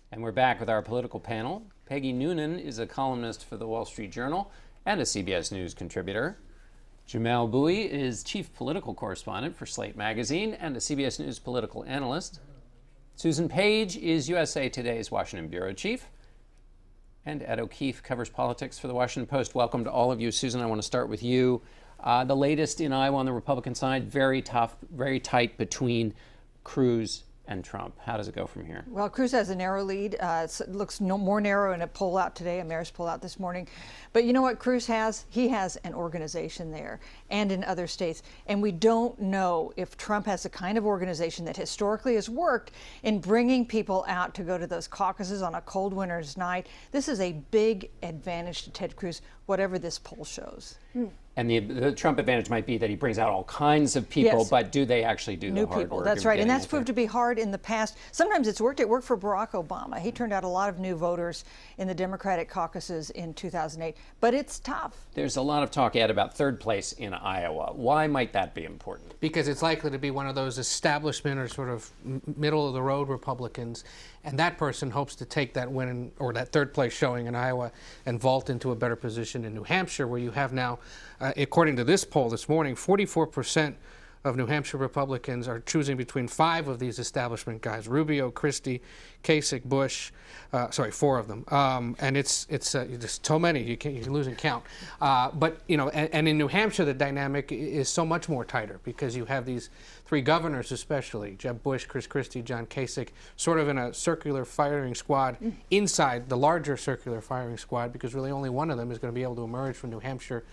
And we're back with our political panel. Peggy Noonan is a columnist for the Wall Street Journal and a CBS News contributor. Jamelle Bouie is chief political correspondent for Slate magazine and a CBS News political analyst. Susan Page is USA Today's Washington bureau chief. And Ed O'Keefe covers politics for the Washington Post. Welcome to all of you. Susan, I want to start with you. The latest in Iowa on the Republican side, very tough, very tight between Cruz and Trump. How does it go from here? Well, Cruz has a narrow lead. It looks more narrow in a poll out today, a mayor's poll out this morning. But you know what Cruz has? He has an organization there and in other states. And we don't know if Trump has the kind of organization that historically has worked in bringing people out to go to those caucuses on a cold winter's night. This is a big advantage to Ted Cruz, whatever this poll shows. And the Trump advantage might be that he brings out all kinds of people, yes. But do they actually do New the hard people? work? That's right, and that's proved to be hard in the past. Sometimes it's worked. It worked for Barack Obama. He turned out a lot of new voters in the Democratic caucuses in 2008, but it's tough. There's a lot of talk, Ed, about third place in Iowa. Why might that be important? Because it's likely to be one of those establishment or sort of middle-of-the-road Republicans, and that person hopes to take that win or that third place showing in Iowa and vault into a better position in New Hampshire, where you have now, according to this poll this morning, 44% of New Hampshire Republicans are choosing between 5 of these establishment guys: Rubio, Christie, Kasich, Bush. Sorry, 4 of them. And it's just so many you're losing count. But you know, and in New Hampshire, the dynamic is so much more tighter because you have these 3 governors, especially Jeb Bush, Chris Christie, John Kasich, sort of in a circular firing squad inside the larger circular firing squad, because really only one of them is going to be able to emerge from New Hampshire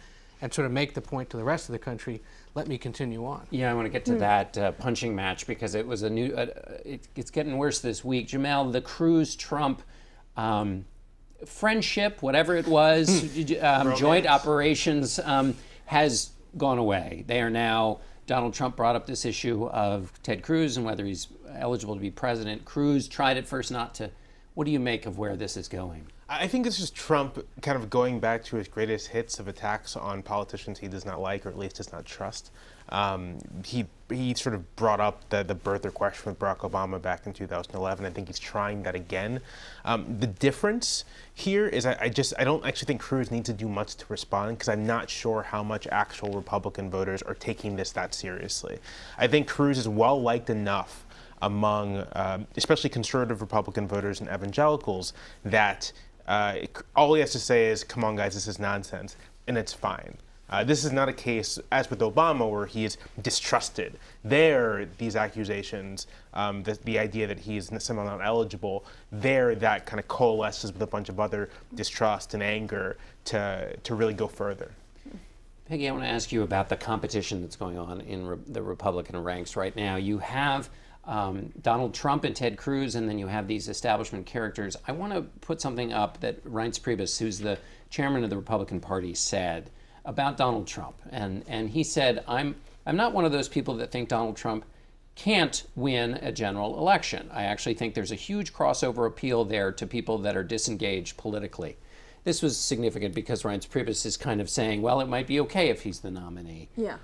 and sort of make the point to the rest of the country, let me continue on. Yeah, I want to get to that punching match, because it was a new, it's getting worse this week. Jamelle, the Cruz-Trump friendship, whatever it was, joint operations, has gone away. They are now, Donald Trump brought up this issue of Ted Cruz and whether he's eligible to be president. Cruz tried at first not to. What do you make of where this is going? I think this is Trump kind of going back to his greatest hits of attacks on politicians he does not like, or at least does not trust. He sort of brought up the birther question with Barack Obama back in 2011. I think he's trying that again. The difference here is I don't actually think Cruz needs to do much to respond, because I'm not sure how much actual Republican voters are taking this that seriously. I think Cruz is well liked enough among especially conservative Republican voters and evangelicals that all he has to say is, come on guys, this is nonsense, and it's fine. This is not a case, as with Obama, where he is distrusted. There, these accusations, the idea that he's somehow not eligible, there that kind of coalesces with a bunch of other distrust and anger to really go further. Peggy, I want to ask you about the competition that's going on in the Republican ranks right now. You have Donald Trump and Ted Cruz, and then you have these establishment characters. I want to put something up that Reince Priebus, who's the chairman of the Republican Party, said about Donald Trump. And he said, I'm not one of those people that think Donald Trump can't win a general election. I actually think there's a huge crossover appeal there to people that are disengaged politically. This was significant because Reince Priebus is kind of saying, well, it might be okay if he's the nominee. Yeah.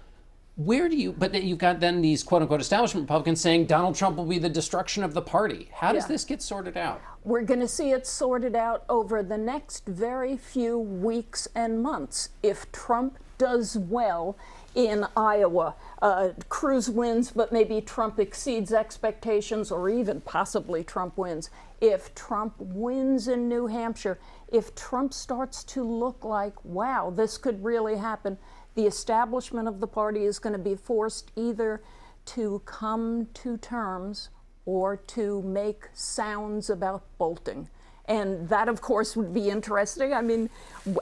But then you've got then these quote unquote establishment Republicans saying Donald Trump will be the destruction of the party. How does this get sorted out? We're going to see it sorted out over the next very few weeks and months. If Trump does well in Iowa, Cruz wins, but maybe Trump exceeds expectations, or even possibly Trump wins. If Trump wins in New Hampshire, if Trump starts to look like, wow, this could really happen, the establishment of the party is going to be forced either to come to terms or to make sounds about bolting. And that, of course, would be interesting. I mean,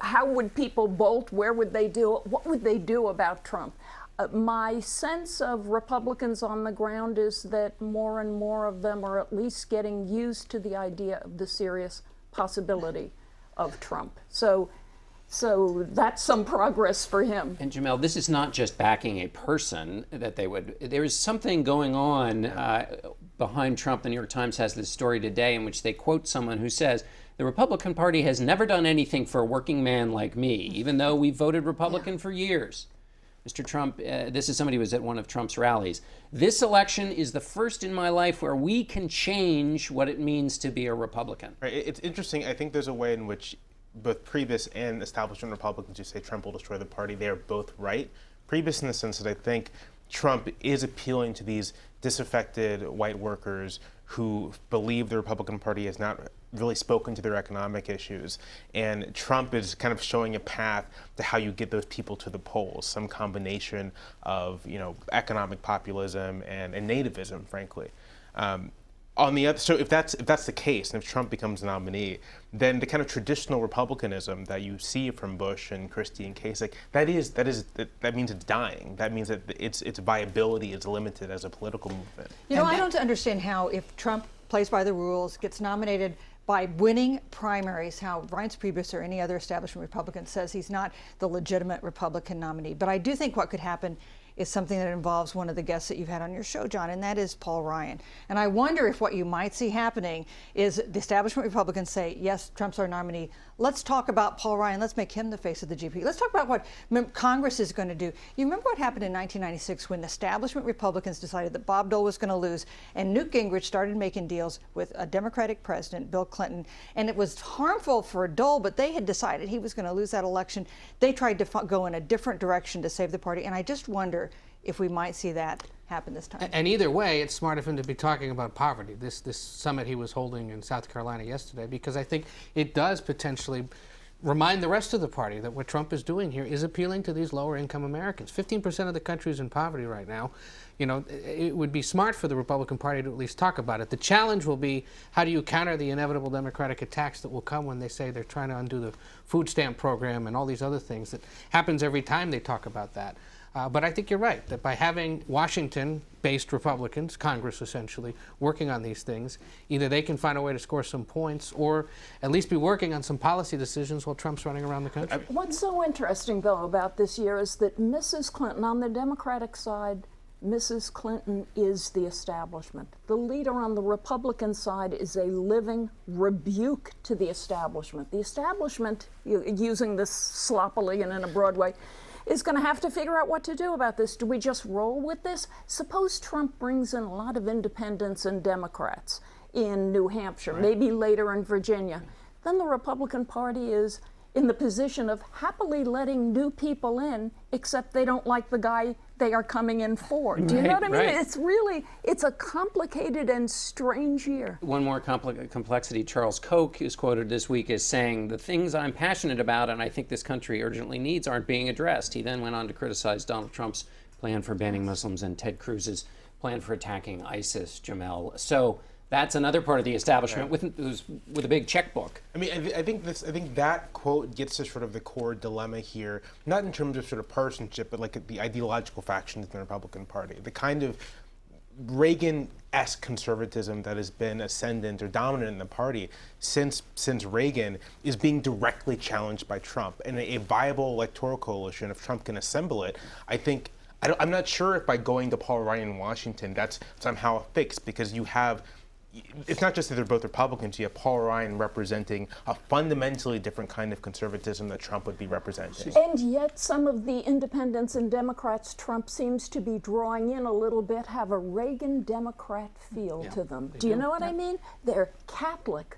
how would people bolt? Where would they do it? What would they do about Trump? My sense of Republicans on the ground is that more and more of them are at least getting used to the idea of the serious possibility of Trump. So that's some progress for him. And Jamelle, this is not just backing a person that they would. There is something going on behind Trump. The New York Times has this story today in which they quote someone who says, the Republican Party has never done anything for a working man like me, even though we voted Republican for years. Mr. Trump, this is somebody who was at one of Trump's rallies. This election is the first in my life where we can change what it means to be a Republican. Right. It's interesting. I think there's a way in which both Priebus and establishment Republicans who say Trump will destroy the party, they are both right. Priebus in the sense that I think Trump is appealing to these disaffected white workers who believe the Republican Party has not really spoken to their economic issues. And Trump is kind of showing a path to how you get those people to the polls, some combination of, economic populism and nativism, frankly. On the other, so if that's the case, and if Trump becomes the nominee, then the kind of traditional Republicanism that you see from Bush and Christie and Kasich, that means it's dying. That means that its viability is limited as a political movement. I don't understand how, if Trump plays by the rules, gets nominated by winning primaries, how Reince Priebus or any other establishment Republican says he's not the legitimate Republican nominee. But I do think what could happen is something that involves one of the guests that you've had on your show, John, and that is Paul Ryan. And I wonder if what you might see happening is the establishment Republicans say, yes, Trump's our nominee. Let's talk about Paul Ryan. Let's make him the face of the GOP. Let's talk about what Congress is going to do. You remember what happened in 1996 when the establishment Republicans decided that Bob Dole was going to lose, and Newt Gingrich started making deals with a Democratic president, Bill Clinton, and it was harmful for Dole, but they had decided he was going to lose that election. They tried to go in a different direction to save the party, and I just wonder if we might see that happen this time. And either way, it's smart of him to be talking about poverty, this summit he was holding in South Carolina yesterday, because I think it does potentially remind the rest of the party that what Trump is doing here is appealing to these lower income Americans. 15% of the country is in poverty right now. It would be smart for the Republican Party to at least talk about it. The challenge will be, how do you counter the inevitable Democratic attacks that will come when they say they're trying to undo the food stamp program and all these other things that happens every time they talk about that. But I think you're right, that by having Washington-based Republicans, Congress essentially, working on these things, either they can find a way to score some points or at least be working on some policy decisions while Trump's running around the country. What's so interesting, though, about this year is that Mrs. Clinton, on the Democratic side, Mrs. Clinton is the establishment. The leader on the Republican side is a living rebuke to the establishment. The establishment, using this sloppily and in a broad way, is going to have to figure out what to do about this. Do we just roll with this? Suppose Trump brings in a lot of independents and Democrats in New Hampshire, maybe later in Virginia. Then the Republican Party is in the position of happily letting new people in, except they don't like the guy they are coming in for. Do you know what I mean? Right. It's a complicated and strange year. One more complexity. Charles Koch is quoted this week as saying, the things I'm passionate about and I think this country urgently needs aren't being addressed. He then went on to criticize Donald Trump's plan for banning Muslims and Ted Cruz's plan for attacking ISIS, Jamelle. So that's another part of the establishment with a big checkbook. I mean, I think that quote gets to sort of the core dilemma here, not in terms of sort of partisanship, but like the ideological factions in the Republican Party. The kind of Reagan-esque conservatism that has been ascendant or dominant in the party since Reagan is being directly challenged by Trump. And a viable electoral coalition, if Trump can assemble it, I'm not sure if by going to Paul Ryan in Washington that's somehow fixed, because it's not just that they're both Republicans. You have Paul Ryan representing a fundamentally different kind of conservatism that Trump would be representing. And yet some of the independents and Democrats Trump seems to be drawing in a little bit have a Reagan Democrat feel to them. Do you know what I mean? They're Catholic,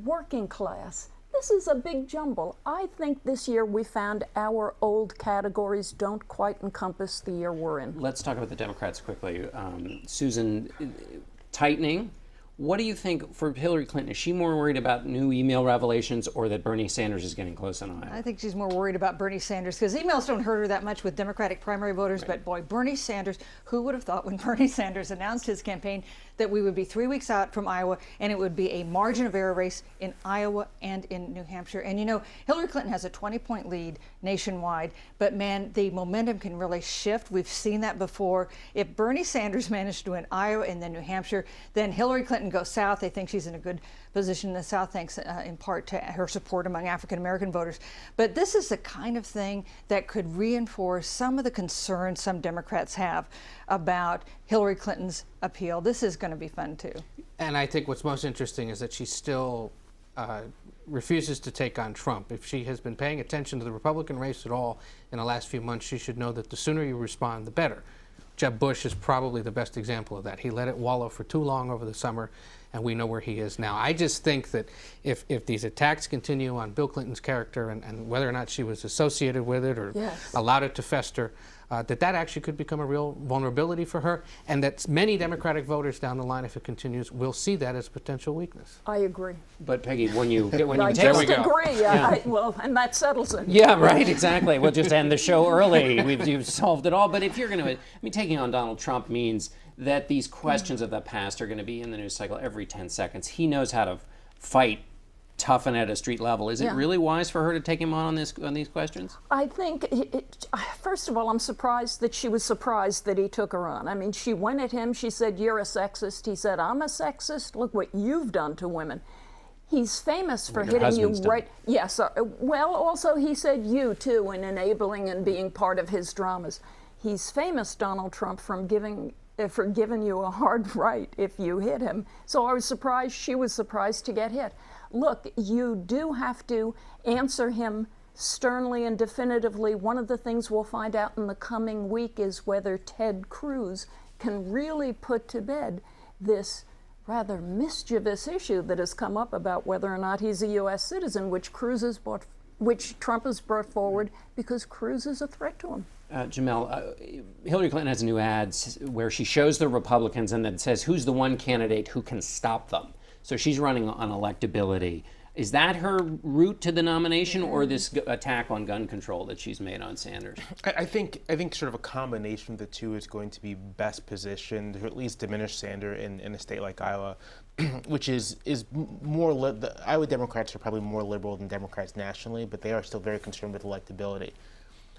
working class. This is a big jumble. I think this year we found our old categories don't quite encompass the year we're in. Let's talk about the Democrats quickly. Susan, tightening. What do you think for Hillary Clinton? Is she more worried about new email revelations or that Bernie Sanders is getting close in Iowa? I think she's more worried about Bernie Sanders, because emails don't hurt her that much with Democratic primary voters, but boy, Bernie Sanders, who would have thought when Bernie Sanders announced his campaign that we would be 3 weeks out from Iowa and it would be a margin of error race in Iowa and in New Hampshire. And Hillary Clinton has a 20-point lead nationwide, but man, the momentum can really shift. We've seen that before. If Bernie Sanders managed to win Iowa and then New Hampshire, then Hillary Clinton goes south. They think she's in a good position in the South, thanks in part to her support among African-American voters. But this is the kind of thing that could reinforce some of the concerns some Democrats have about Hillary Clinton's appeal. This is going to be fun, too. And I think what's most interesting is that she's still refuses to take on Trump. If she has been paying attention to the Republican race at all in the last few months, she should know that the sooner you respond, the better. Jeb Bush is probably the best example of that. He let it wallow for too long over the summer, and we know where he is now. I just think that if these attacks continue on Bill Clinton's character and whether or not she was associated with it or allowed it to fester, that actually could become a real vulnerability for her, and that many Democratic voters down the line, if it continues, will see that as a potential weakness. I agree. But Peggy, when you I take just agree. Well, and that settles it. Yeah, right, exactly. We'll just end the show early. You've solved it all. But if you're going to, taking on Donald Trump means that these questions of the past are going to be in the news cycle every 10 seconds. He knows how to fight, toughen at a street level. Is it really wise for her to take him on these questions? I think, first of all, I'm surprised that she was surprised that he took her on. I mean, she went at him. She said, "You're a sexist." He said, "I'm a sexist. Look what you've done to women." He's famous for hitting you right. Yes. Well, also he said "you" too, in enabling and being part of his dramas. He's famous, Donald Trump, for giving you a hard right if you hit him. So I was surprised. She was surprised to get hit. Look, you do have to answer him sternly and definitively. One of the things we'll find out in the coming week is whether Ted Cruz can really put to bed this rather mischievous issue that has come up about whether or not he's a U.S. citizen, which Trump has brought forward because Cruz is a threat to him. Jamelle, Hillary Clinton has a new ad where she shows the Republicans and then says who's the one candidate who can stop them. So she's running on electability. Is that her route to the nomination, or this attack on gun control that she's made on Sanders? I think sort of a combination of the two is going to be best positioned to at least diminish Sanders in a state like Iowa, which is more. Iowa Democrats are probably more liberal than Democrats nationally, but they are still very concerned with electability.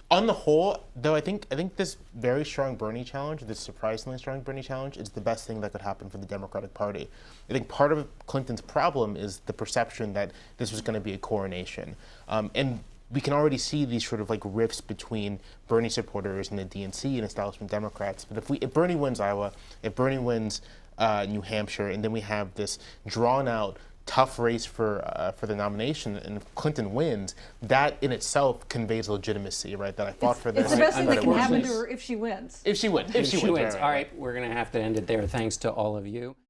On the whole, though, I think this very strong Bernie challenge, this surprisingly strong Bernie challenge, is the best thing that could happen for the Democratic Party. I think part of Clinton's problem is the perception that this was going to be a coronation. And we can already see these sort of like rifts between Bernie supporters and the DNC and establishment Democrats. But if Bernie wins Iowa, if Bernie wins New Hampshire, and then we have this drawn-out tough race for the nomination, and if Clinton wins, that in itself conveys legitimacy, right? That I fought for this. It's the best thing that can happen to her if she wins. If she wins. If she wins. All right, we're going to have to end it there. Thanks to all of you.